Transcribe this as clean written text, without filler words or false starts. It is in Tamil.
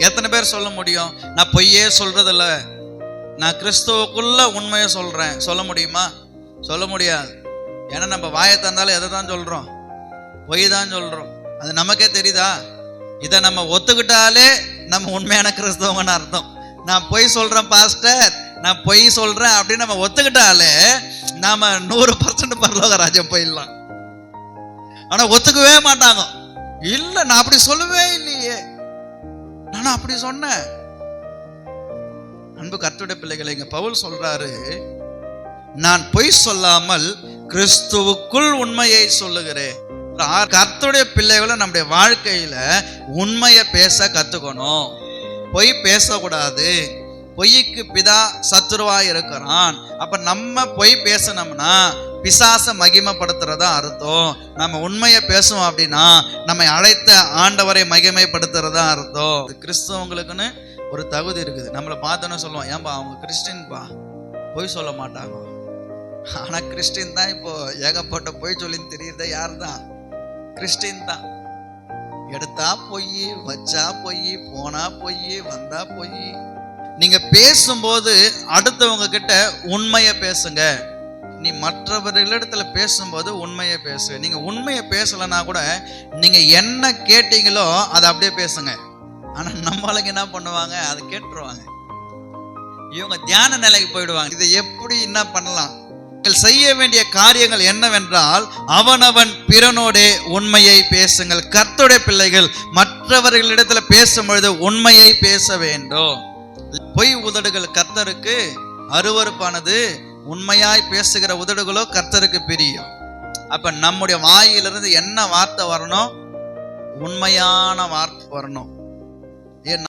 எத்தனை பேர் சொல்ல முடியும், நான் பொய்யே சொல்றது இல்ல, நான் கிறிஸ்துவுக்குள்ள உண்மையை சொல்றேன்? சொல்ல முடியுமா? சொல்ல முடியாது. ஏன்னா நம்ம வாயை தந்தாலும் எதை தான் சொல்றோம்? பொய் தான் சொல்றோம். அது நமக்கே தெரியுதா? இதை நம்ம ஒத்துக்கிட்டாலே நம்ம உண்மையான கிறிஸ்தவங்கன்னு அர்த்தம். நான் பொய் சொல்றேன் பாஸ்டர், நான் பொய் சொல்றேன் அப்படின்னு நம்ம ஒத்துக்கிட்டாலே நாம 100% பரலோக ராஜ்யம் போயிடலாம். ஆனா ஒத்துக்கவே மாட்டாங்க. இல்ல, நான் அப்படி சொல்லவே இல்லையே, நானும் அப்படி சொன்னேன். அன்பு கர்த்தருடைய பிள்ளைகளை, இங்க பவுல் சொல்றாரு, நான் பொய் சொல்லாமல் கிறிஸ்துவுக்குள் உண்மையை சொல்லுகிறேன். கர்த்தருடைய பிள்ளைகளை நம்முடைய வாழ்க்கையில உண்மையை பேச கத்துக்கணும். பொய் பேசக்கூடாது. பொய்க்கு பிதா சத்துருவாய் இருக்கிறான். அப்ப நம்ம பொய் பேசணும்னா பிசாச மகிமைப்படுத்துறதா அர்த்தம். நம்ம உண்மையை பேசுவோம் அப்படின்னா நம்மை அழைத்த ஆண்டவரை மகிமைப்படுத்துறதா அர்த்தம். கிறிஸ்தவங்களுக்குன்னு ஒரு தகுதி இருக்குது. நம்மளை பார்த்தோன்னு சொல்லுவோம், ஏன்பா அவங்க கிறிஸ்டின்பா, பொய் சொல்ல மாட்டாங்க. ஆனா கிறிஸ்டின் தான் இப்போ ஏகப்பட்ட பொய் சொல்லி தெரியுறத யார் தான்? கிறிஸ்டின் தான். எடுத்தா பொய், வச்சா பொய், போனா பொய், வந்தா பொய். நீங்க பேசும்போது அடுத்தவங்க கிட்ட உண்மையை பேசுங்க. நீ மற்றவர்களிடத்துல பேசும்போது உண்மையை பேசு. நீங்க உண்மையை பேசலன்னா கூட நீங்க என்ன கேட்டீங்களோ அதை அப்படியே பேசுங்க. ஆனா நம்மளுக்கு என்ன பண்ணுவாங்க, அதை கேட்டுருவாங்க. இவங்க தியான நிலைக்கு போயிடுவாங்க. இதை எப்படி என்ன பண்ணலாம்? செய்ய வேண்டிய காரியங்கள் என்னவென்றால், அவனவன் பிறனோடே உண்மையை பேசுங்கள். கர்த்தருடைய பிள்ளைகள் மற்றவர்களிடத்துல பேசும்பொழுது உண்மையை பேச வேண்டும். பொய் உதடுகள் கர்த்தருக்கு அருவருப்பானது, உண்மையாய் பேசுகிற உதடுகளோ கர்த்தருக்கு பிரியம். அப்ப நம்முடைய வாயிலிருந்து என்ன வார்த்தை வரணும்? உண்மையான வார்த்தை வரணும்.